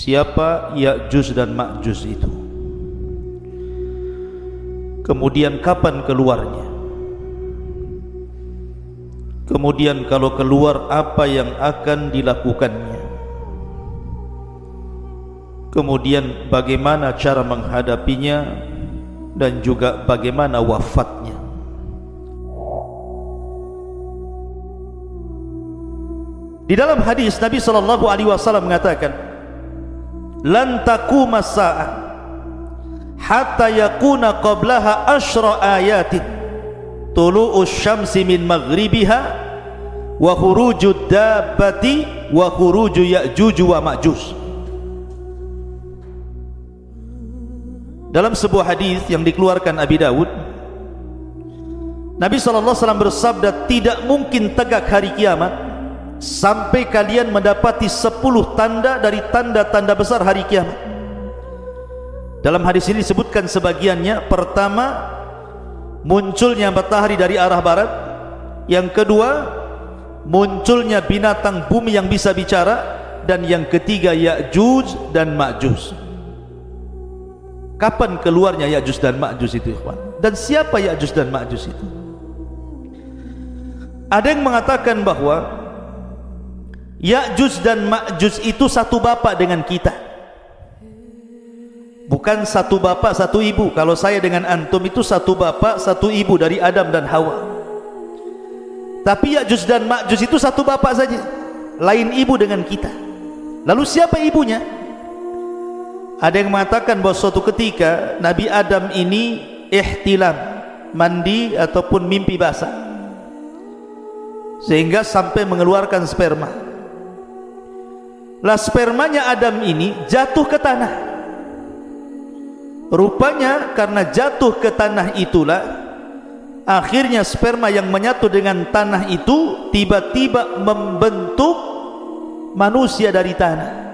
siapa Ya'juj dan Ma'juj itu, kemudian kapan keluarnya, kemudian kalau keluar apa yang akan dilakukannya, kemudian bagaimana cara menghadapinya, dan juga bagaimana wafatnya. Di dalam hadis Nabi SAW mengatakan, lan taquma as-sa'ah hatta yakuna qablaha asyra ayatin tulu'us syamsi min maghribiha wa khurujud dabbati wa khuruju Ya'juj wa Ma'juj. Dalam sebuah hadis yang dikeluarkan Abi Dawud, Nabi SAW bersabda, tidak mungkin tegak hari kiamat sampai kalian mendapati 10 tanda dari tanda-tanda besar hari kiamat. Dalam hadis ini disebutkan sebagiannya. Pertama, munculnya matahari dari arah barat. Yang kedua, munculnya binatang bumi yang bisa bicara. Dan yang ketiga, Ya'juj dan Ma'juj. Kapan keluarnya Ya'juj dan Ma'juj itu, ikhwan? Dan siapa Ya'juj dan Ma'juj itu? Ada yang mengatakan bahwa Ya'juj dan Ma'juj itu satu bapak dengan kita, bukan satu bapak satu ibu. Kalau saya dengan antum itu satu bapak satu ibu, dari Adam dan Hawa. Tapi Ya'juj dan Ma'juj itu satu bapak saja, lain ibu dengan kita. Lalu siapa ibunya? Ada yang mengatakan bahwa suatu ketika Nabi Adam ini ihtilam, mandi ataupun mimpi basah, sehingga sampai mengeluarkan sperma. Lah spermanya Adam ini jatuh ke tanah. Rupanya karena jatuh ke tanah itulah akhirnya sperma yang menyatu dengan tanah itu tiba-tiba membentuk manusia dari tanah.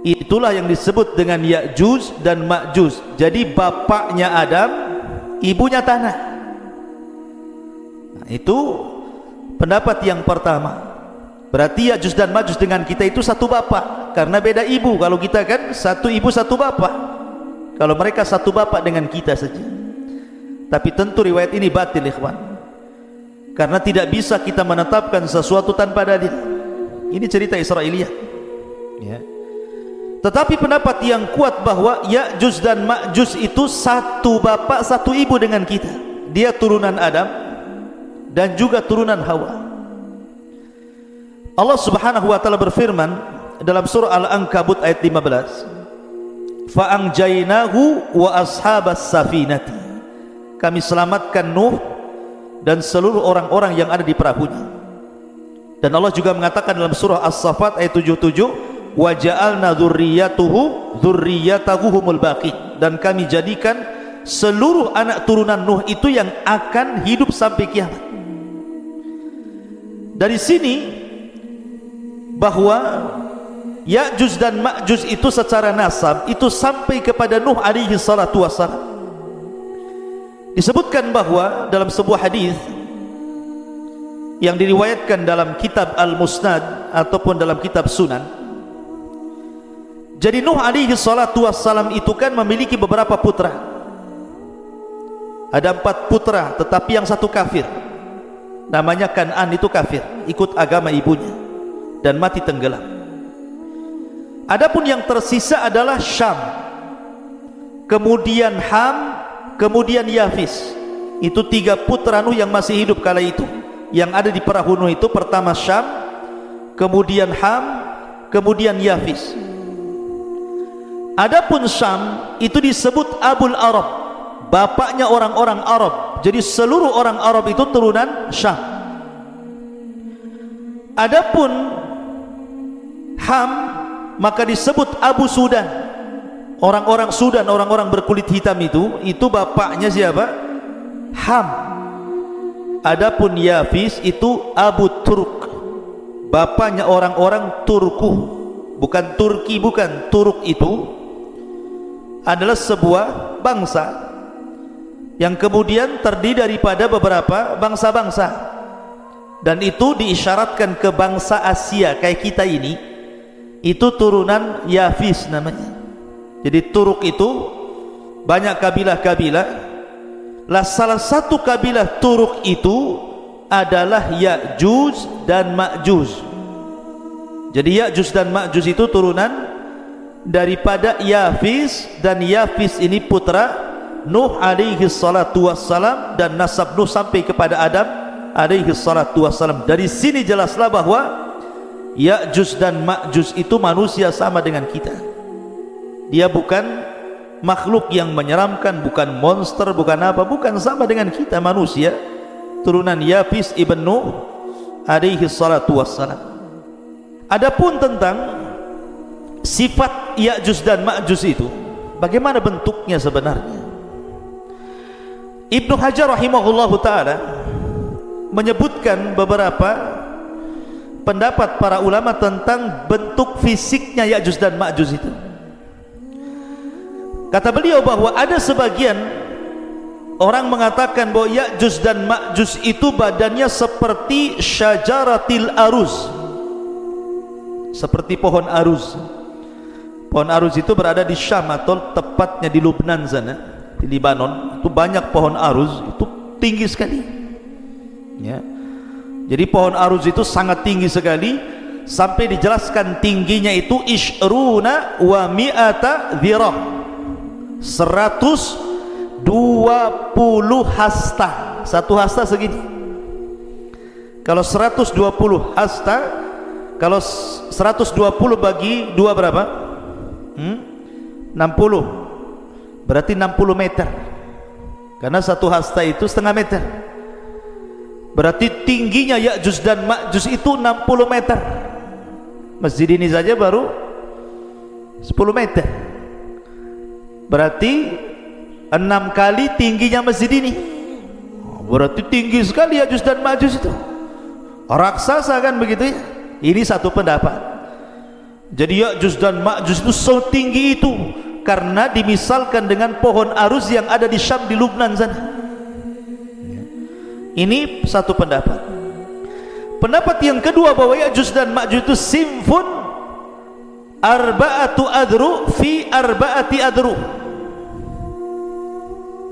Itulah yang disebut dengan Ya'juj dan Ma'juj. Jadi bapaknya Adam, ibunya tanah. Nah, itu pendapat yang pertama. Berarti Ya'juj dan Ma'juj dengan kita itu satu bapak, karena beda ibu. Kalau kita kan satu ibu satu bapak, kalau mereka satu bapak dengan kita saja. Tapi tentu riwayat ini batil, ikhwan, karena tidak bisa kita menetapkan sesuatu tanpa dalil. Ini cerita Israiliyah, ya. Tetapi pendapat yang kuat bahwa Ya'juj dan Ma'juj itu satu bapak satu ibu dengan kita. Dia turunan Adam dan juga turunan Hawa. Allah Subhanahu wa taala berfirman dalam surah Al-Ankabut ayat 15, fa'anjainahu wa ashabas safinati, kami selamatkan Nuh dan seluruh orang-orang yang ada di perahunya. Dan Allah juga mengatakan dalam surah As-Saffat ayat 77, wa ja'alna dzurriyyatahu humul baqi, dan kami jadikan seluruh anak turunan Nuh itu yang akan hidup sampai kiamat. Dari sini bahwa Ya'juj dan Ma'juj itu secara nasab itu sampai kepada Nuh alaihi salatu wassalam. Disebutkan bahwa dalam sebuah hadis yang diriwayatkan dalam kitab Al-Musnad ataupun dalam kitab Sunan, jadi Nuh alaihi salatu wassalam itu kan memiliki beberapa putra. Ada 4 putra, tetapi yang satu kafir, namanya Kan'an, itu kafir, ikut agama ibunya dan mati tenggelam. Adapun yang tersisa adalah Syam, kemudian Ham, kemudian Yafis. Itu 3 putra Nuh yang masih hidup kala itu, yang ada di perahu Nuh itu. Pertama Syam, kemudian Ham, kemudian Yafis. Adapun Syam itu disebut Abul Arab, bapaknya orang-orang Arab. Jadi seluruh orang Arab itu turunan Syam. Adapun Ham maka disebut Abu Sudan, orang-orang Sudan, orang-orang berkulit hitam itu bapaknya siapa? Ham. Adapun Yafis itu Abu Turk, bapaknya orang-orang Turku, bukan Turki, bukan. Turk itu adalah sebuah bangsa yang kemudian terdiri daripada beberapa bangsa-bangsa, dan itu diisyaratkan ke bangsa Asia kayak kita ini, itu turunan Yafis namanya. Jadi Turuk itu banyak kabilah-kabilah. Lah salah satu kabilah Turuk itu adalah Ya'juj dan Ma'juj. Jadi Ya'juj dan Ma'juj itu turunan daripada Yafis, dan Yafis ini putra Nuh alaihi salatu wassalam, dan nasab Nuh sampai kepada Adam alaihi salatu wassalam. Dari sini jelaslah bahwa Ya'juj dan Ma'juj itu manusia sama dengan kita. Dia bukan makhluk yang menyeramkan, bukan monster, bukan apa, bukan, sama dengan kita manusia, turunan Yafis ibn Nuh alaihi salatu wassalam. Adapun tentang sifat Ya'juj dan Ma'juj itu, bagaimana bentuknya sebenarnya? Ibnu Hajar rahimahullahu ta'ala menyebutkan beberapa pendapat para ulama tentang bentuk fisiknya Ya'juj dan Ma'juj itu. Kata beliau bahwa ada sebagian orang mengatakan bahwa Ya'juj dan Ma'juj itu badannya seperti syajaratil aruz, seperti pohon aruz. Pohon aruz itu berada di Syam, atau tepatnya di Lubnan sana, di Libanon. Itu banyak pohon aruz, itu tinggi sekali ya. Jadi pohon aruz itu sangat tinggi sekali, sampai dijelaskan tingginya itu ishruna wa mi'ata dhirah, 120 hasta. Satu hasta segini. Kalau 120 hasta, kalau 120 bagi 2 berapa? 60. Berarti 60 meter. Karena satu hasta itu setengah meter. Berarti tingginya Ya'juj dan Ma'juj itu 60 meter. Masjid ini saja baru 10 meter. Berarti 6 kali tingginya masjid ini. Berarti tinggi sekali Ya'juj dan Ma'juj itu. Raksasa kan begitu ya. Ini satu pendapat. Jadi Ya'juj dan Ma'juj itu setinggi itu karena dimisalkan dengan pohon aruz yang ada di Syam, di Lubnan sana. Ini satu pendapat. Pendapat yang kedua bahwa Ya'juj dan Ma'juj itu simfun arba'atu adru fi arba'ati adru.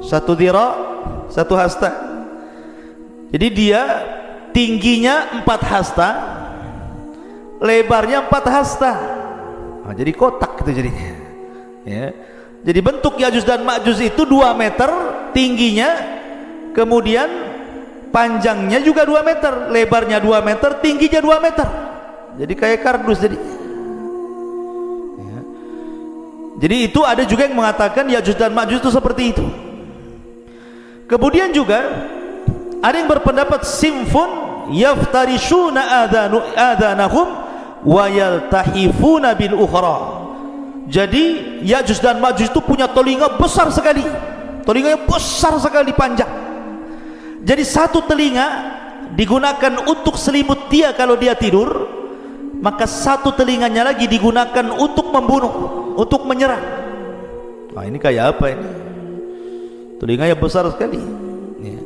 Satu dhira, satu hasta. Jadi dia tingginya 4 hasta, lebarnya 4 hasta. Nah, jadi kotak itu jadinya ya. Jadi bentuk Ya'juj dan Ma'juj itu 2 meter tingginya, kemudian panjangnya juga 2 meter, lebarnya 2 meter, tingginya 2 meter. Jadi kayak kardus jadi ya. Jadi itu ada juga yang mengatakan Ya'juj dan Ma'juj itu seperti itu. Kemudian juga ada yang berpendapat simfun yaftarishuna adhanahum wa yaltahifuna bil ukhra. Jadi Ya'juj dan Ma'juj itu punya telinga besar sekali, telinganya besar sekali, panjang. Jadi satu telinga digunakan untuk selimut dia kalau dia tidur, maka satu telinganya lagi digunakan untuk membunuh, untuk menyerang. Nah, ini kayak apa ini? Telinganya besar sekali ya.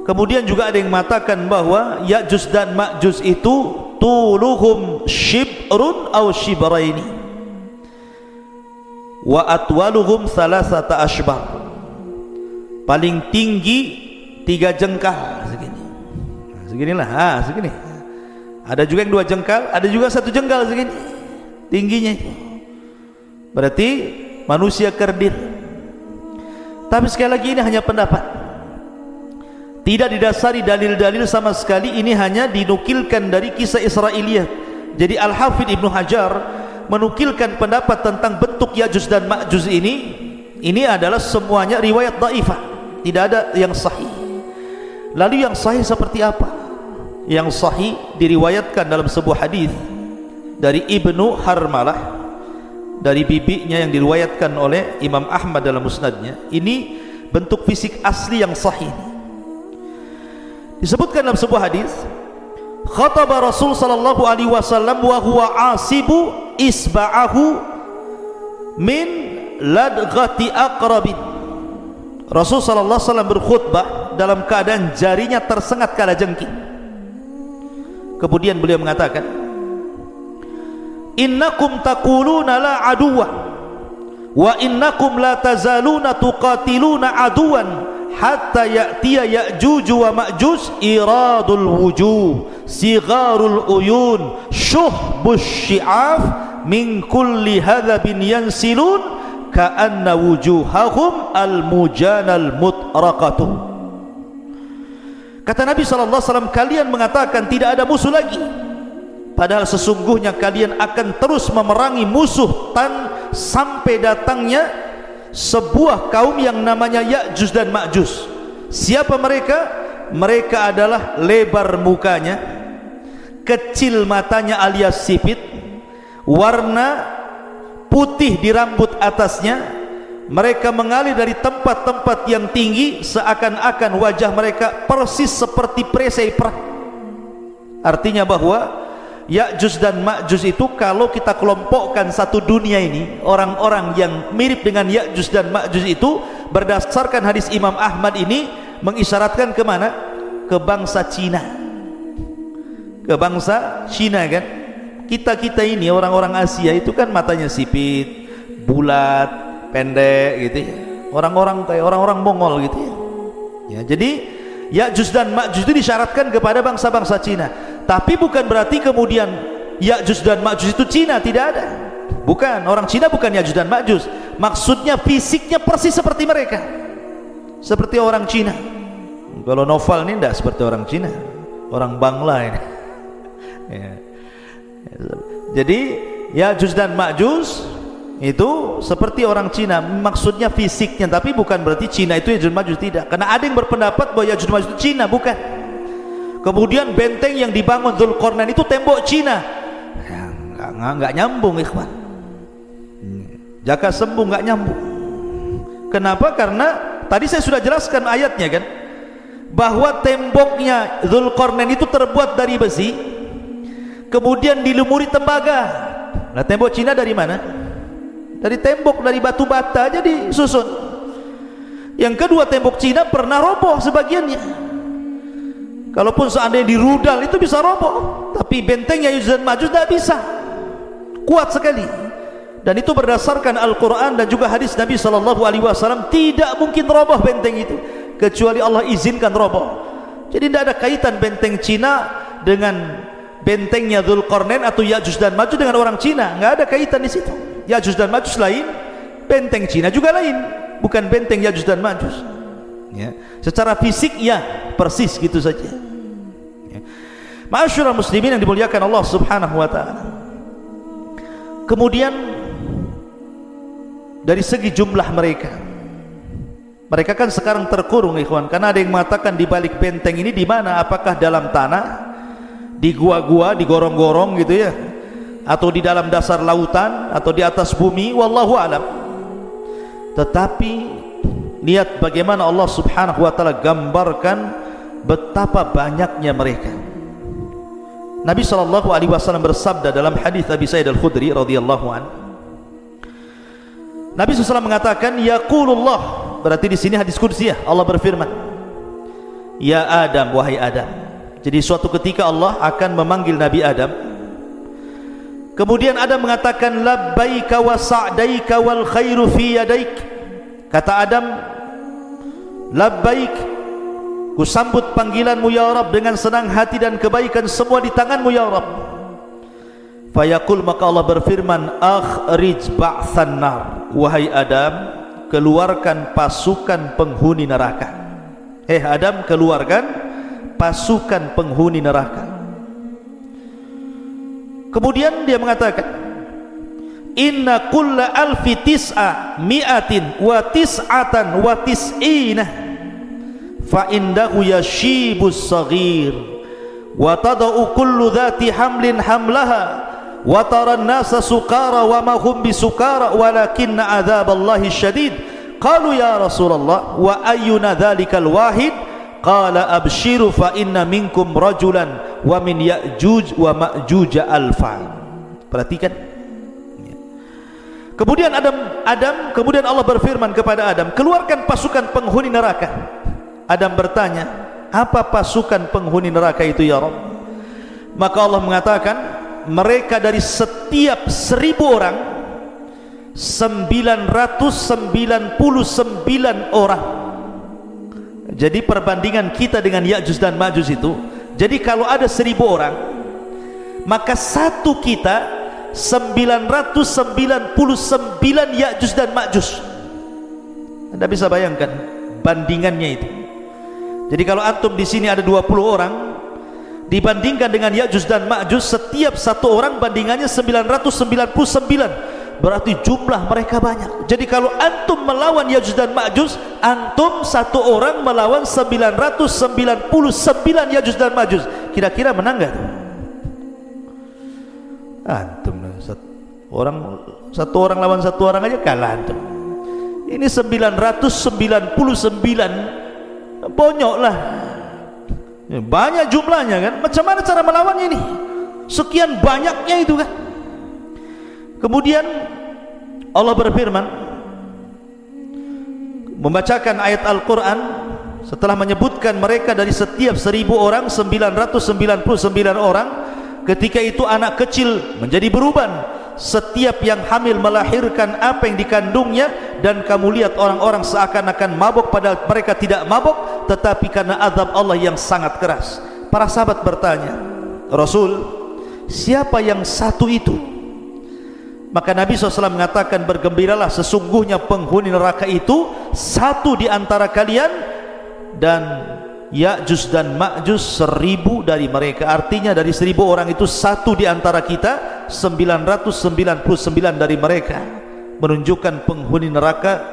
Kemudian juga ada yang mengatakan bahwa Ya'juj dan Ma'juj itu tuluhum shibrun aw shibraini wa atwaluhum salasata ashbar. Paling tinggi 3 jengkal segini. Nah, seginilah, segini. Ada juga yang 2 jengkal, ada juga 1 jengkal segini tingginya itu. Berarti manusia kerdil. Tapi sekali lagi ini hanya pendapat, tidak didasari dalil-dalil sama sekali. Ini hanya dinukilkan dari kisah Israiliyah. Jadi Al-Hafidh Ibnu Hajar menukilkan pendapat tentang bentuk Ya'juj dan Ma'juj ini adalah semuanya riwayat dhaifah, tidak ada yang sahih. Lalu yang sahih seperti apa? Yang sahih diriwayatkan dalam sebuah hadis dari Ibnu Harmalah, dari bibinya, yang diriwayatkan oleh Imam Ahmad dalam musnadnya. Ini bentuk fisik asli yang sahih. Disebutkan dalam sebuah hadis, khataba Rasul sallallahu alaihi wasallam wa huwa asibu isba'ahu min ladghati aqrabin. Rasul sallallahu alaihi wasallam berkhutbah dalam keadaan jarinya tersengat kalajengking. Kemudian beliau mengatakan, innakum taquluna la aduwa wa innakum la tazaluna tuqatiluna aduwan hatta ya'tiya ya'juj wa ma'juj iradul wujuh sigharul uyun syuhbus syi'af min kulli hadhabin yansilun ka'anna wujuhahum al-mujanal mutraqatu. Kata Nabi SAW, kalian mengatakan tidak ada musuh lagi, padahal sesungguhnya kalian akan terus memerangi musuh sampai datangnya sebuah kaum yang namanya Ya'juj dan Ma'juj. Siapa mereka? Mereka adalah lebar mukanya, kecil matanya alias sipit, warna putih di rambut atasnya. Mereka mengalir dari tempat-tempat yang tinggi, seakan-akan wajah mereka persis seperti perisai perang. Artinya bahwa Ya'juj dan Ma'juj itu kalau kita kelompokkan satu dunia ini, orang-orang yang mirip dengan Ya'juj dan Ma'juj itu berdasarkan hadis Imam Ahmad ini mengisyaratkan kemana? Ke bangsa Cina. Ke bangsa Cina kan. Kita ini orang-orang Asia itu kan matanya sipit, bulat, pendek gitu ya. Orang-orang kayak orang-orang Mongol gitu ya. Ya, jadi Ya'juj dan Ma'juj itu disyaratkan kepada bangsa-bangsa Cina. Tapi bukan berarti kemudian Ya'juj dan Ma'juj itu Cina, tidak ada. Bukan, orang Cina bukan Ya'juj dan Ma'juj. Maksudnya fisiknya persis seperti mereka. Seperti orang Cina. Kalau Novel ini tidak seperti orang Cina, orang Bangla ini. Ya. Jadi Ya'juj dan Ma'juj itu seperti orang Cina, maksudnya fisiknya, tapi bukan berarti Cina itu Ya'juj Ma'juj, tidak. Karena ada yang berpendapat bahwa Ya'juj Ma'juj itu Cina, bukan. Kemudian benteng yang dibangun Dzulqarnain itu tembok Cina, ya, nggak nyambung ikhwan. Jaka sembuh nggak nyambung. Kenapa? Karena tadi saya sudah jelaskan ayatnya kan, bahwa temboknya Dzulqarnain itu terbuat dari besi, kemudian dilumuri tembaga. Nah, tembok Cina dari mana? Dari tembok, dari batu bata aja disusun. Yang kedua, tembok Cina pernah roboh sebagiannya. Kalaupun seandainya dirudal itu bisa roboh, tapi bentengnya Ya'juj dan Ma'juj tidak bisa, kuat sekali. Dan itu berdasarkan Al-Quran dan juga hadis Nabi SAW. Tidak mungkin roboh benteng itu kecuali Allah izinkan roboh. Jadi tidak ada kaitan benteng Cina dengan bentengnya Dzulqarnain atau Ya'juj dan Ma'juj dengan orang Cina. Nggak ada kaitan di situ. Ya'juj dan Ma'juj lain, benteng Cina juga lain, bukan benteng Ya'juj dan Ma'juj. Ya, secara fisik ya persis gitu saja. Ya. Ma'asyiral muslimin yang dimuliakan Allah Subhanahu wa taala. Kemudian dari segi jumlah mereka kan sekarang terkurung ikhwan, karena ada yang mengatakan di balik benteng ini di mana? Apakah dalam tanah, di gua-gua, di gorong-gorong gitu ya, atau di dalam dasar lautan, atau di atas bumi, wallahu alam. Tetapi lihat bagaimana Allah Subhanahu wa taala gambarkan betapa banyaknya mereka. Nabi SAW bersabda dalam hadis Abi Sa'id Al-Khudri radhiyallahu anhu. Nabi SAW mengatakan, yaqulullah, berarti di sini hadis qudsi ya, Allah berfirman, ya Adam, wahai Adam. Jadi suatu ketika Allah akan memanggil Nabi Adam. Kemudian Adam mengatakan, labbaika wa sa'daika wal khairu fi yadaik. Kata Adam, labbaik, ku sambut panggilanmu ya Rabb dengan senang hati dan kebaikan semua di tanganmu ya Rabb. Fayaqul, maka Allah berfirman, akhrij ba'than nar, wahai Adam, keluarkan pasukan penghuni neraka. Adam, keluarkan pasukan penghuni neraka. Kemudian dia mengatakan, inna kulla alfi tis'a mi'atin wa tis'atan wa tis'ina fa indahu yashibus saghir wa tada'u kullu dhati hamlin hamlaha wa taran nasa sukara wa ma hum bisukara walakinna adzaballahi syadid. Qalu ya Rasulullah wa ayyuna dhalikal wahid? Qala abshiru fa inna minkum rajulan wa min Ya'juj wa Ma'juj alfa. Perhatikan. Kemudian kemudian Allah berfirman kepada Adam, keluarkan pasukan penghuni neraka. Adam bertanya, apa pasukan penghuni neraka itu ya Rabb? Maka Allah mengatakan, mereka dari setiap 1000 orang 999 orang. Jadi perbandingan kita dengan Ya'juj dan Ma'juj itu, jadi kalau ada 1000 orang, maka satu kita 999 Ya'juj dan Ma'juj. Anda bisa bayangkan bandingannya itu. Jadi kalau antum di sini ada 20 orang, dibandingkan dengan Ya'juj dan Ma'juj, setiap satu orang bandingannya 999. Berarti jumlah mereka banyak. Jadi kalau antum melawan Ya'juj dan Ma'juj, antum satu orang melawan 999 Ya'juj dan Ma'juj. Kira-kira menang gak? Antum satu orang lawan satu orang aja kalah antum. Ini 999, bonyok lah. Banyak jumlahnya kan. Macam mana cara melawannya ini? Sekian banyaknya itu kan. Kemudian Allah berfirman, membacakan ayat Al-Quran setelah menyebutkan mereka dari setiap 1000 orang 999 orang. Ketika itu anak kecil menjadi beruban, setiap yang hamil melahirkan apa yang dikandungnya, dan kamu lihat orang-orang seakan-akan mabuk padahal mereka tidak mabuk, tetapi karena azab Allah yang sangat keras. Para sahabat bertanya, Rasul, siapa yang satu itu? Maka Nabi SAW mengatakan, bergembiralah, sesungguhnya penghuni neraka itu satu di antara kalian, dan Ya'juj dan Ma'juj 1000 dari mereka. Artinya dari 1000 orang itu satu di antara kita, 999 dari mereka. Menunjukkan penghuni neraka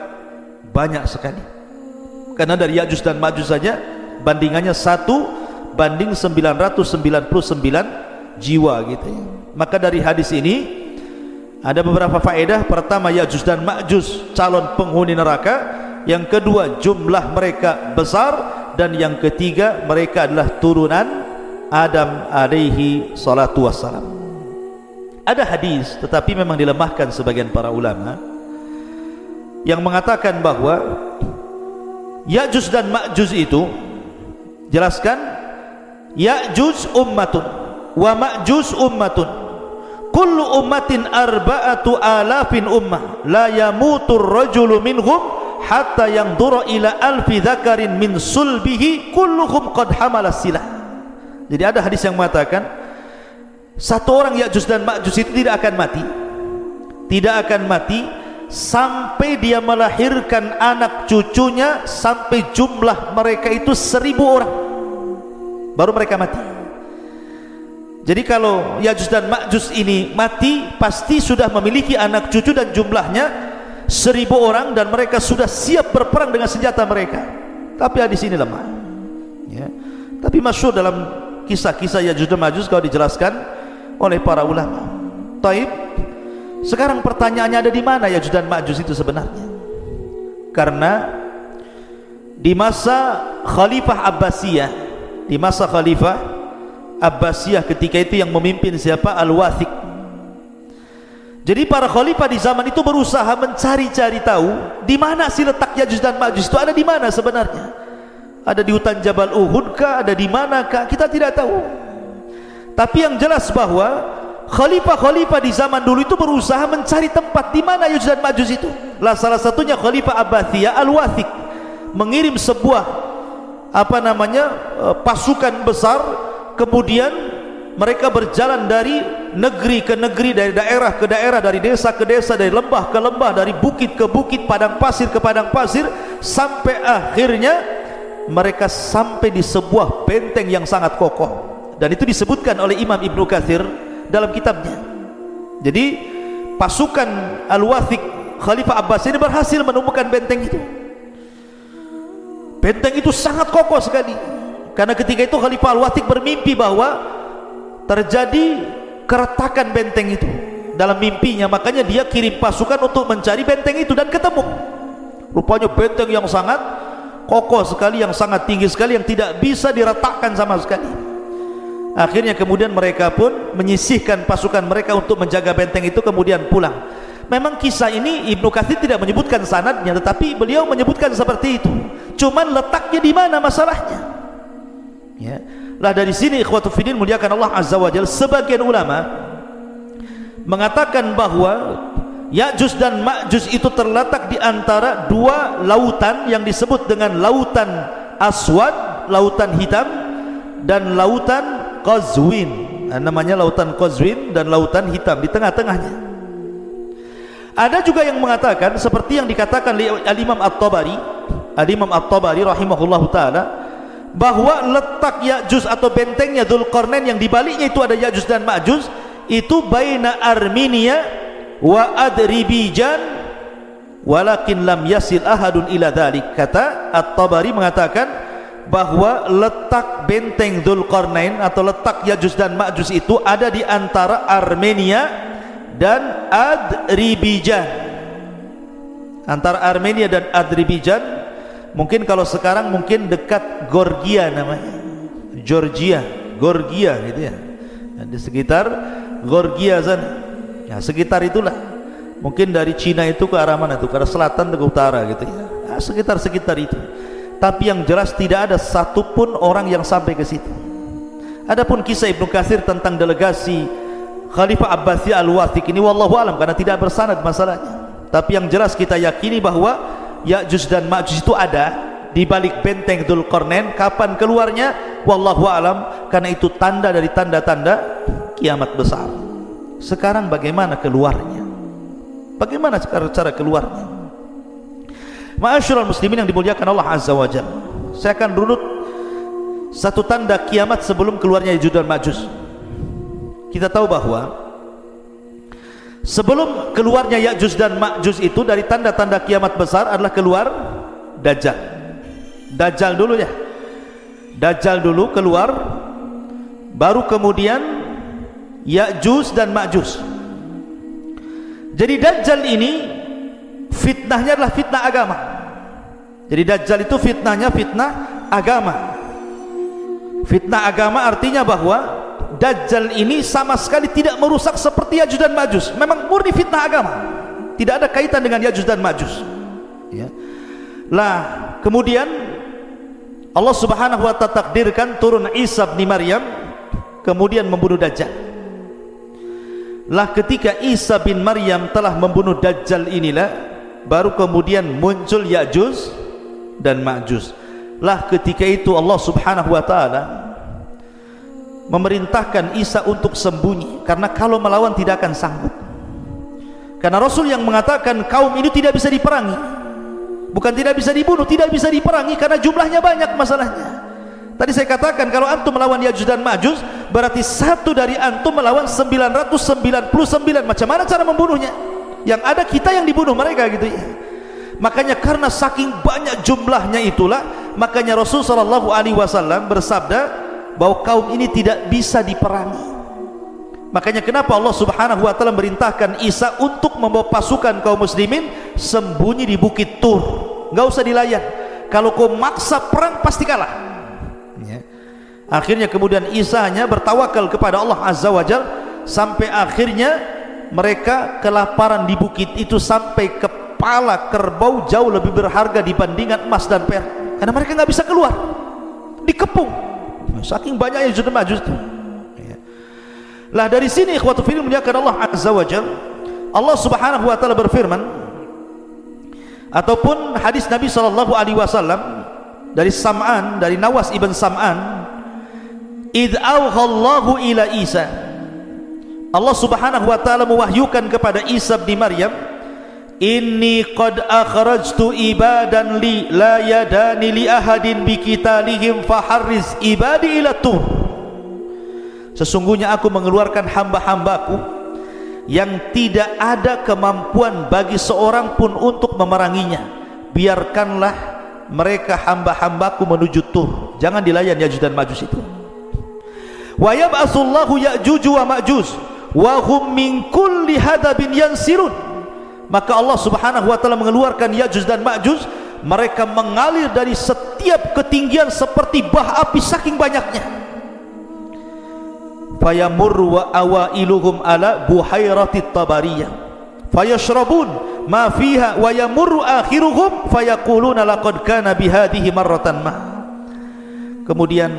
banyak sekali. Karena dari Ya'juj dan Ma'juj saja bandingannya 1 banding 999 jiwa gitu ya. Maka dari hadis ini ada beberapa faedah. Pertama, Ya'juj dan Ma'juj calon penghuni neraka. Yang kedua, jumlah mereka besar. Dan yang ketiga, mereka adalah turunan Adam alaihi salatu wassalam. Ada hadis, tetapi memang dilemahkan sebagian para ulama, yang mengatakan bahwa Ya'juj dan Ma'juj itu, jelaskan, Ya'juj ummatun wa Ma'juj ummatun, kullu ummatin arba'atu alafin ummah, la yamutur rajulu minhum hatta yang dura ila alfi dzakarin min sulbihi kulluhum qad hamala silah. Jadi ada hadis yang mengatakan satu orang Ya'juj dan Ma'juj itu tidak akan mati sampai dia melahirkan anak cucunya, sampai jumlah mereka itu 1000 orang baru mereka mati. Jadi kalau Ya'juj dan Ma'juj ini mati, pasti sudah memiliki anak cucu dan jumlahnya 1000 orang, dan mereka sudah siap berperang dengan senjata mereka. Tapi hadis ini lemah ya. Tapi masyhur dalam kisah-kisah Ya'juj dan Ma'juj kalau dijelaskan oleh para ulama. Taib, sekarang pertanyaannya, ada di mana Ya'juj dan Ma'juj itu sebenarnya? Karena di masa Khalifah Abbasiyah, ketika itu yang memimpin siapa? Al-Wathiq. Jadi para khalifah di zaman itu berusaha mencari-cari tahu di mana sih letak Ya'juj dan Ma'juj itu, ada di mana sebenarnya? Ada di hutan Jabal Uhud kah? Ada di mana kah? Kita tidak tahu. Tapi yang jelas bahwa khalifah-khalifah di zaman dulu itu berusaha mencari tempat di mana Ya'juj dan Ma'juj itu. Lah salah satunya Khalifah Abbasiyah Al-Wathiq mengirim sebuah pasukan besar, kemudian mereka berjalan dari negeri ke negeri, dari daerah ke daerah, dari desa ke desa, dari lembah ke lembah, dari bukit ke bukit, padang pasir ke padang pasir, sampai akhirnya mereka sampai di sebuah benteng yang sangat kokoh. Dan itu disebutkan oleh Imam Ibnu Katsir dalam kitabnya. Jadi pasukan Al-Wathiq Khalifah Abbas ini berhasil menemukan benteng itu. Benteng itu sangat kokoh sekali, karena ketika itu Khalifah Al-Wathiq bermimpi bahwa terjadi keretakan benteng itu dalam mimpinya. Makanya dia kirim pasukan untuk mencari benteng itu, dan ketemu. Rupanya benteng yang sangat kokoh sekali, yang sangat tinggi sekali, yang tidak bisa diretakkan sama sekali. Akhirnya kemudian mereka pun menyisihkan pasukan mereka untuk menjaga benteng itu, kemudian pulang. Memang kisah ini Ibnu Katsir tidak menyebutkan sanadnya, tetapi beliau menyebutkan seperti itu. Cuman letaknya di mana masalahnya ya. Lah dari sini ikhwatu fiddin muliakan Allah azza wa jalla, sebagian ulama mengatakan bahwa Ya'juj dan Ma'juj itu terletak di antara dua lautan yang disebut dengan lautan Aswad, lautan hitam, dan lautan Qazwin. Namanya lautan Qazwin dan lautan hitam, di tengah-tengahnya. Ada juga yang mengatakan seperti yang dikatakan oleh Al-Imam At-Tabari, Al-Imam At-Tabari rahimahullahu taala, bahwa letak Ya'juj atau bentengnya Dzulqarnain yang di baliknya itu ada Ya'juj dan Ma'juj, itu baina Armenia wa Adribijan walakin lam yasil ahadun ila dhalik. Kata At-Tabari mengatakan bahwa letak benteng Dzulqarnain atau letak Ya'juj dan Ma'juj itu ada di antara Armenia dan Adribijan. Antara Armenia dan Adribijan, mungkin kalau sekarang mungkin dekat Georgia namanya, Georgia gitu ya, di sekitar Georgia sana. Ya, sekitar itulah. Mungkin dari Cina itu ke arah mana itu? Ke arah selatan ke utara gitu ya. Nah, sekitar itu. Tapi yang jelas tidak ada satupun orang yang sampai ke situ. Adapun kisah Ibnu Katsir tentang delegasi Khalifah Abbasi Al-Wathiq ini wallahu alam, karena tidak bersanad masalahnya. Tapi yang jelas kita yakini bahwa Ya'juj dan Ma'juj itu ada di balik benteng Dzulqarnain. Kapan keluarnya? Wallahu alam, karena itu tanda dari tanda-tanda kiamat besar. Sekarang bagaimana keluarnya? Bagaimana cara keluarnya? Ma'asyiral muslimin yang dimuliakan Allah Azza wa Jalla, saya akan runut satu tanda kiamat sebelum keluarnya Ya'juj dan Ma'juj. Kita tahu bahwa sebelum keluarnya Ya'juj dan Ma'juj itu, dari tanda-tanda kiamat besar adalah keluar Dajjal. Dajjal dulu ya. Dajjal dulu keluar, baru kemudian Ya'juj dan Ma'juj. Jadi Dajjal ini fitnahnya adalah fitnah agama. Jadi Dajjal itu fitnahnya fitnah agama. Fitnah agama artinya bahwa Dajjal ini sama sekali tidak merusak seperti Ya'juj dan Ma'juj. Memang murni fitnah agama, tidak ada kaitan dengan Ya'juj dan Ma'juj ya. Lah kemudian Allah subhanahu wa ta'ala takdirkan turun Isa bin Maryam, kemudian membunuh Dajjal. Lah ketika Isa bin Maryam telah membunuh Dajjal inilah, baru kemudian muncul Ya'juj dan Ma'juj. Lah ketika itu Allah subhanahu wa ta'ala memerintahkan Isa untuk sembunyi, karena kalau melawan tidak akan sanggup. Karena Rasul yang mengatakan kaum ini tidak bisa diperangi, bukan tidak bisa dibunuh, tidak bisa diperangi karena jumlahnya banyak masalahnya. Tadi saya katakan kalau antum melawan Ya'juj dan Ma'juj, berarti satu dari antum melawan 999. Macam mana cara membunuhnya? Yang ada kita yang dibunuh mereka gitu ya. Makanya karena saking banyak jumlahnya itulah, makanya Rasul sallallahu alaihi wasallam bersabda bahwa kaum ini tidak bisa diperangi. Makanya kenapa Allah subhanahu wa ta'ala merintahkan Isa untuk membawa pasukan kaum muslimin sembunyi di Bukit Tur. Nggak usah dilayan. Kalau kau maksa perang pasti kalah ya. Akhirnya kemudian Isa hanya bertawakal kepada Allah Azza wa Jalla, sampai akhirnya mereka kelaparan di bukit itu, sampai kepala kerbau jauh lebih berharga dibandingkan emas dan perak, karena mereka nggak bisa keluar, dikepung saking banyaknya Ya'juj dan Ma'juj itu ya. Lah dari sini ikhwatu fillah muliakan Allah Azza wa Jalla, Allah subhanahu wa ta'ala berfirman, ataupun hadis Nabi sallallahu alaihi wasallam dari Sam'an, dari Nawas ibn Sam'an, idh awhallahu ila Isa, Allah subhanahu wa ta'ala mewahyukan kepada Isa bin Maryam, inni qad akhrajtu ibadan li la yadani li ahadin biqitalihim faharriz ibadi ila Tur. Sesungguhnya aku mengeluarkan hamba-hambaku yang tidak ada kemampuan bagi seorang pun untuk memeranginya, biarkanlah mereka hamba-hambaku menuju Tur, jangan dilayan Ya'juj dan Ma'juj itu. Wa yab'atsullahu Ya'juj wa Ma'juj wa hum min kulli hadabin yansirun. Maka Allah subhanahu wa ta'ala mengeluarkan Ya'juj dan Ma'juj, mereka mengalir dari setiap ketinggian seperti bah api saking banyaknya. Fayamurru wa awailuhum ala buhairatit tabariyah fayashrabun ma fiha wa yamurru akhiruhum fayaquluna laqad kana bihadhihi marratan ma. Kemudian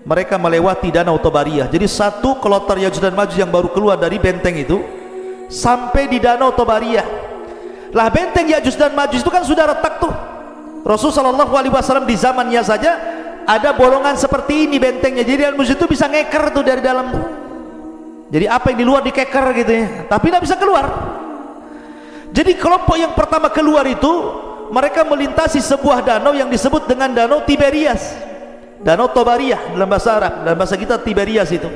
mereka melewati danau Tabariyah. Jadi satu kloter Ya'juj dan Ma'juj yang baru keluar dari benteng itu, sampai di Danau Tobariyah. Lah benteng Ya'juj dan Ma'juj itu kan sudah retak tuh. Rasulullah SAW di zamannya saja ada bolongan seperti ini bentengnya. Jadi Al-Mujid itu bisa ngeker tuh dari dalam. Jadi apa yang di luar dikeker gitu ya, tapi tidak bisa keluar. Jadi kelompok yang pertama keluar itu mereka melintasi sebuah danau yang disebut dengan Danau Tiberias, Danau Tobariyah dalam bahasa Arab, dalam bahasa kita Tiberias itu.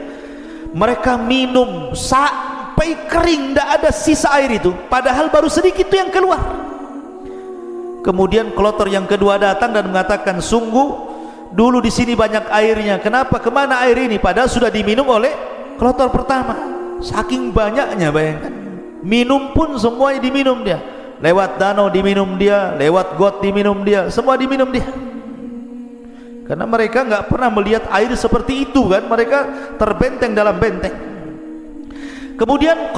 Mereka minum sampai kering, tidak ada sisa air itu, padahal baru sedikit itu yang keluar. Kemudian kloter yang kedua datang dan mengatakan, sungguh dulu di sini banyak airnya, kenapa kemana air ini? Padahal sudah diminum oleh kloter pertama. Saking banyaknya, bayangkan, minum pun semuanya diminum dia. Lewat danau diminum dia, lewat got diminum dia, semua diminum dia. Karena mereka nggak pernah melihat air seperti itu kan, mereka terbenteng dalam benteng. Kemudian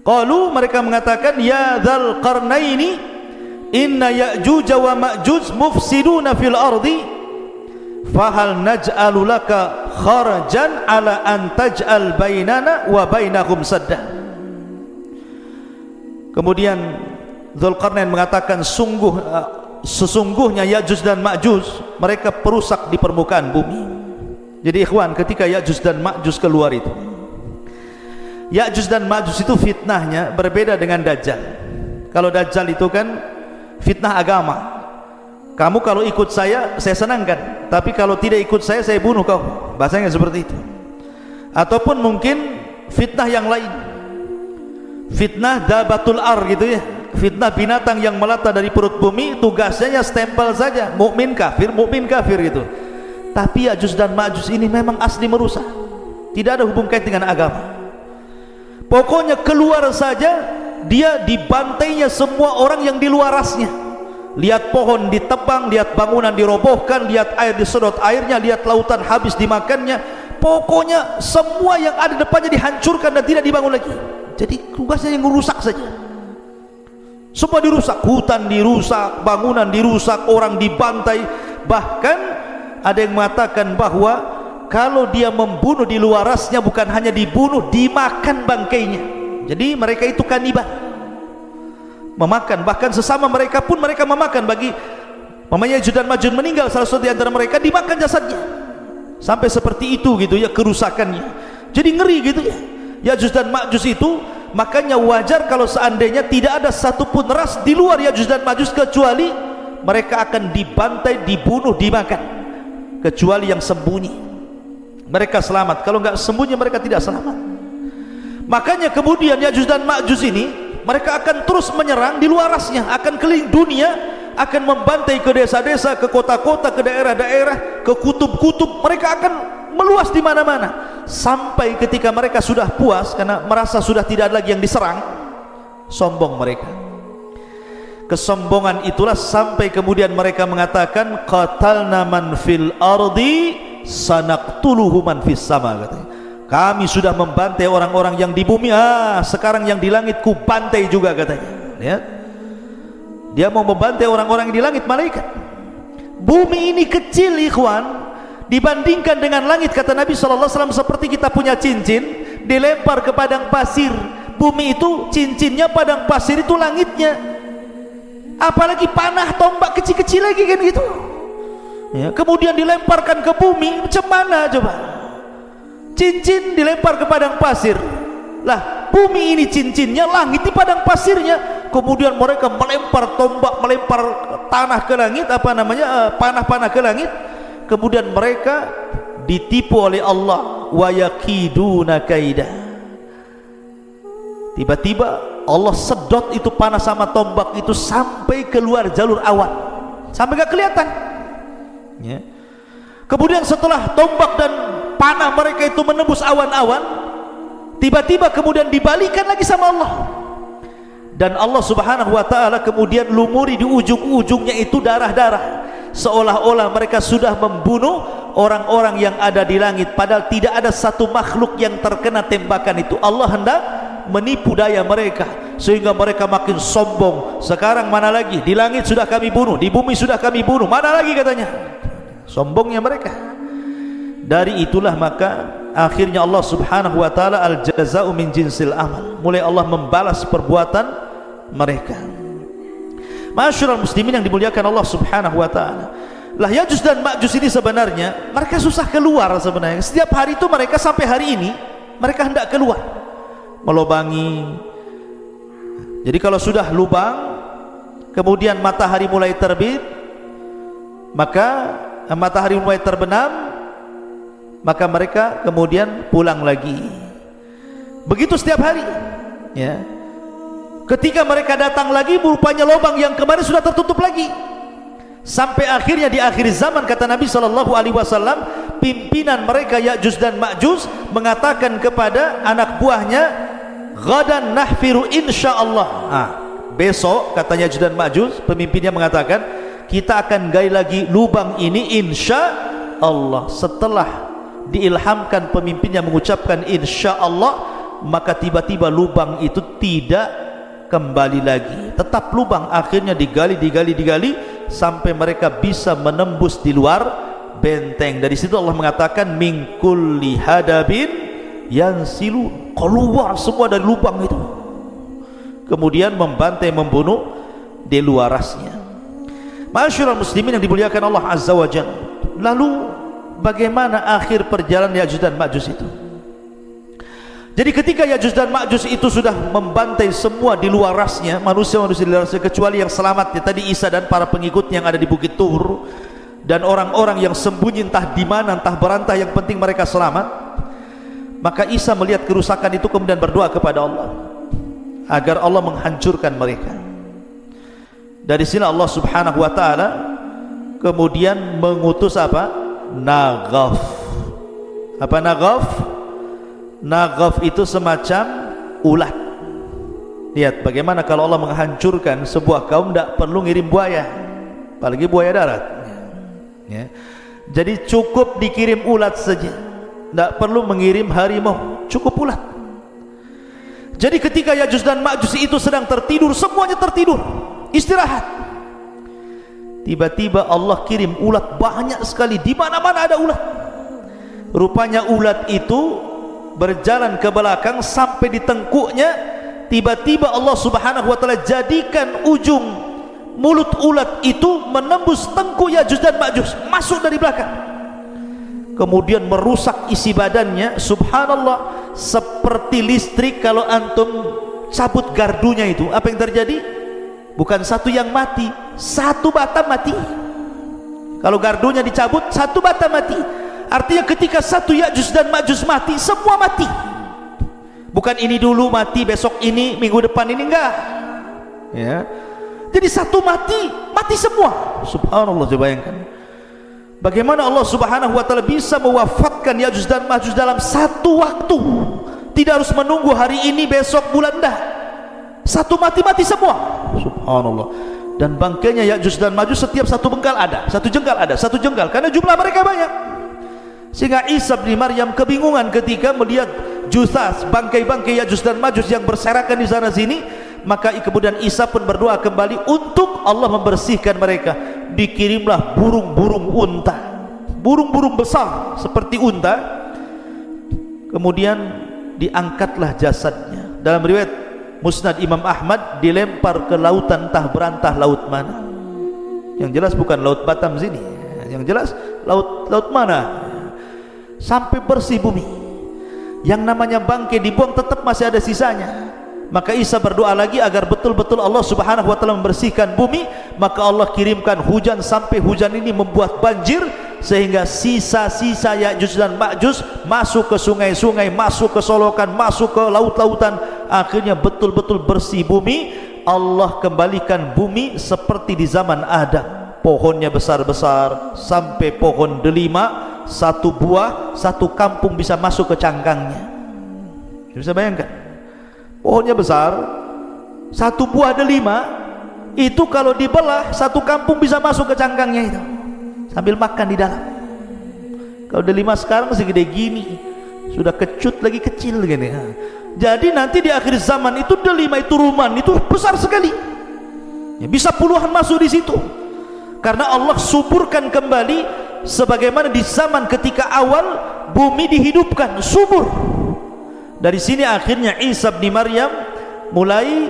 qalu mereka mengatakan, ya dzal qarnaini inna ya'juj wa ma'juj mufsiduna fil ardi fahal naj'alu laka kharajan ala an taj'al bainana wa bainahum sadda. Kemudian Dzulqarnain mengatakan, sesungguhnya Ya'juj dan Ma'juj mereka perusak di permukaan bumi. Jadi ikhwan, ketika Ya'juj dan Ma'juj keluar itu, Ya'juj dan Ma'juj itu fitnahnya berbeda dengan Dajjal. Kalau Dajjal itu kan fitnah agama, kamu kalau ikut saya senangkan, tapi kalau tidak ikut saya bunuh kau, bahasanya seperti itu. Ataupun mungkin fitnah yang lain, fitnah dabatul ar gitu ya, fitnah binatang yang melata dari perut bumi, tugasnya stempel saja, mukmin kafir gitu. Tapi Ya'juj dan Ma'juj ini memang asli merusak, tidak ada hubung kait dengan agama. Pokoknya keluar saja dia dibantainya semua orang yang di luarasnya. Lihat pohon ditebang, lihat bangunan dirobohkan, lihat air disedot airnya, lihat lautan habis dimakannya. Pokoknya semua yang ada depannya dihancurkan dan tidak dibangun lagi. Jadi tugasnya yang merusak saja. Semua dirusak, hutan dirusak, bangunan dirusak, orang dibantai. Bahkan ada yang mengatakan bahwa kalau dia membunuh di luarasnya bukan hanya dibunuh, dimakan bangkainya. Jadi mereka itu kanibal, memakan, bahkan sesama mereka pun mereka memakan. Bagi mamanya Ya'juj dan Ma'juj meninggal salah satu di antara mereka, dimakan jasadnya. Sampai seperti itu gitu ya kerusakannya. Jadi ngeri gitu ya Ya'juj dan Ma'juj itu. Makanya wajar kalau seandainya tidak ada satupun ras di luar Ya'juj dan Ma'juj kecuali mereka akan dibantai, dibunuh, dimakan, kecuali yang sembunyi. Mereka selamat, kalau nggak sembunyi mereka tidak selamat. Makanya kemudian Ya'juj dan Ma'juj ini mereka akan terus menyerang di luar rasnya, akan keliling dunia, akan membantai ke desa-desa, ke kota-kota, ke daerah-daerah, ke kutub-kutub. Mereka akan meluas di mana-mana sampai ketika mereka sudah puas karena merasa sudah tidak ada lagi yang diserang, sombong mereka. Kesombongan itulah sampai kemudian mereka mengatakan, qatalna man fil ardi sanaqtuluhu man fis sama, katanya. Kami sudah membantai orang-orang yang di bumi, sekarang yang di langit ku bantai juga, katanya. Lihat, dia mau membantai orang-orang yang di langit, malaikat. Bumi ini kecil ikhwan dibandingkan dengan langit, kata Nabi SAW, seperti kita punya cincin dilempar ke padang pasir. Bumi itu cincinnya, padang pasir itu langitnya. Apalagi panah tombak kecil-kecil lagi kan gitu ya. Kemudian dilemparkan ke bumi, macam mana coba? Cincin dilempar ke padang pasir, lah bumi ini cincinnya, langit di padang pasirnya. Kemudian mereka melempar tombak, melempar tanah ke langit, panah-panah ke langit. Kemudian mereka ditipu oleh Allah, wa yakiduna kaida. Tiba-tiba Allah sedot itu panah sama tombak itu sampai keluar jalur awan, sampai gak kelihatan ya. Kemudian setelah tombak dan panah mereka itu menembus awan-awan, tiba-tiba kemudian dibalikan lagi sama Allah. Dan Allah Subhanahu wa ta'ala kemudian lumuri di ujung-ujungnya itu darah-darah, seolah-olah mereka sudah membunuh orang-orang yang ada di langit, padahal tidak ada satu makhluk yang terkena tembakan itu. Allah hendak menipu daya mereka sehingga mereka makin sombong. Sekarang mana lagi, di langit sudah kami bunuh, di bumi sudah kami bunuh, mana lagi katanya. Sombongnya mereka. Dari itulah maka akhirnya Allah subhanahu wa ta'ala al-jaza'u min jinsil amal, mulai Allah membalas perbuatan mereka. Ma'asyiral muslimin yang dimuliakan Allah subhanahu wa ta'ala, lah Ya'juj dan Ma'juj ini sebenarnya mereka susah keluar sebenarnya. Setiap hari itu mereka sampai hari ini mereka hendak keluar melobangi. Jadi kalau sudah lubang kemudian matahari mulai terbit, maka matahari mulai terbenam, maka mereka kemudian pulang lagi. Begitu setiap hari ya. Ketika mereka datang lagi, rupanya lubang yang kemarin sudah tertutup lagi. Sampai akhirnya di akhir zaman, kata Nabi SAW, pimpinan mereka Ya'juj dan Ma'juj mengatakan kepada anak buahnya, ghadan nahfiru insyaallah. Besok, katanya Ya'juj dan Ma'juj, pemimpinnya mengatakan, kita akan gali lagi lubang ini insyaallah. Setelah diilhamkan pemimpinnya mengucapkan insyaallah, maka tiba-tiba lubang itu tidak kembali lagi, tetap lubang. Akhirnya digali sampai mereka bisa menembus di luar benteng. Dari situ Allah mengatakan min kulli hadabin yansilu, keluar semua dari lubang itu, kemudian membantai, membunuh di luarasnya. Ma'asyiral muslimin yang dimuliakan Allah azza wa jalla, lalu bagaimana akhir perjalanan Ya'juj dan Ma'juj itu? Jadi ketika Ya'juj dan Ma'juj itu sudah membantai semua di luar rasnya, manusia-manusia di luar rasnya, kecuali yang selamat ya, tadi Isa dan para pengikutnya yang ada di Bukit Tur, dan orang-orang yang sembunyi entah di mana, entah berantah, yang penting mereka selamat. Maka Isa melihat kerusakan itu kemudian berdoa kepada Allah agar Allah menghancurkan mereka. Dari sini Allah subhanahu wa ta'ala kemudian mengutus apa? Naghaf. Apa Naghaf? Naghaf itu semacam ulat. Lihat bagaimana kalau Allah menghancurkan sebuah kaum, tidak perlu ngirim buaya, apalagi buaya darat ya. Jadi cukup dikirim ulat saja, tidak perlu mengirim harimau, cukup ulat. Jadi ketika Ya'juj dan Ma'juj itu sedang tertidur, semuanya tertidur, istirahat, tiba-tiba Allah kirim ulat banyak sekali, di mana-mana ada ulat. Rupanya ulat itu berjalan ke belakang sampai di tengkuknya. Tiba-tiba Allah subhanahu wa ta'ala jadikan ujung mulut ulat itu menembus tengkuk Ya'juj dan Ma'juj, masuk dari belakang, kemudian merusak isi badannya. Subhanallah, seperti listrik kalau antum cabut gardunya itu, apa yang terjadi? Bukan satu yang mati, satu bata mati. Kalau gardunya dicabut, satu bata mati. Artinya ketika satu Ya'juj dan Ma'juj mati, semua mati. Bukan ini dulu mati, besok ini, minggu depan ini, enggak ya. Jadi satu mati, mati semua. Subhanallah, coba bayangkan bagaimana Allah subhanahu wa ta'ala bisa mewafatkan Ya'juj dan Ma'juj dalam satu waktu. Tidak harus menunggu hari ini, besok, bulan, dah. Satu mati semua. Subhanallah. Dan bangkainya Ya'juj dan Ma'juj setiap satu bengkal ada, satu jengkal ada, satu jengkal, karena jumlah mereka banyak. Sehingga Isa bin Maryam kebingungan ketika melihat jusas, bangkai-bangkai Ya'juj dan Ma'juj yang berserakan di sana sini. Maka kemudian Isa pun berdoa kembali untuk Allah membersihkan mereka. Dikirimlah burung-burung unta, burung-burung besar seperti unta, kemudian diangkatlah jasadnya. Dalam riwayat Musnad Imam Ahmad, dilempar ke lautan, entah berantah laut mana. Yang jelas bukan laut Batam sini, yang jelas laut mana, sampai bersih bumi. Yang namanya bangkai dibuang, tetap masih ada sisanya. Maka Isa berdoa lagi agar betul-betul Allah subhanahu wa ta'ala membersihkan bumi. Maka Allah kirimkan hujan, sampai hujan ini membuat banjir, sehingga sisa-sisa Ya'juj dan Ma'juj masuk ke sungai-sungai, masuk ke solokan, masuk ke laut-lautan. Akhirnya betul-betul bersih bumi. Allah kembalikan bumi seperti di zaman Adam. Pohonnya besar-besar, sampai pohon delima, satu buah, satu kampung bisa masuk ke cangkangnya. Bisa bayangkan, pohonnya besar, satu buah delima itu kalau dibelah, satu kampung bisa masuk ke cangkangnya itu, sambil makan di dalam. Kalau delima sekarang segede gini, sudah kecut lagi, kecil gini. Jadi nanti di akhir zaman itu delima itu, ruman itu besar sekali ya, bisa puluhan masuk di situ. Karena Allah suburkan kembali sebagaimana di zaman ketika awal bumi dihidupkan subur. Dari sini akhirnya Isa bin Maryam mulai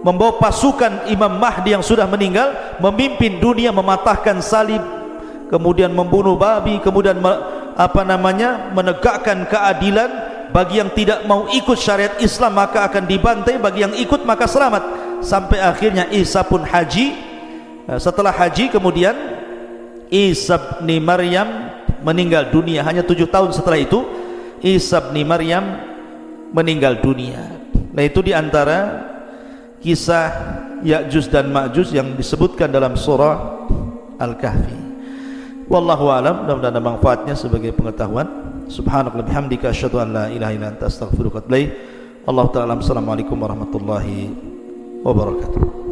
membawa pasukan Imam Mahdi yang sudah meninggal, memimpin dunia, mematahkan salib, kemudian membunuh babi, kemudian menegakkan keadilan. Bagi yang tidak mau ikut syariat Islam maka akan dibantai, bagi yang ikut maka selamat. Sampai akhirnya Isa pun haji. Setelah haji kemudian Isa bin Maryam meninggal dunia. Hanya 7 tahun setelah itu Isa bin Maryam meninggal dunia. Nah, itu diantara kisah Ya'juj dan Ma'juj yang disebutkan dalam surah Al-Kahfi. Wallahu a'lam. Mudah-mudahan ada manfaatnya sebagai pengetahuan. Subhanallah bihamdika asyhadu an la ilaha illa anta astaghfiruka wa atubu ilaik. Allahu ta'ala. Assalamualaikum warahmatullahi wabarakatuh.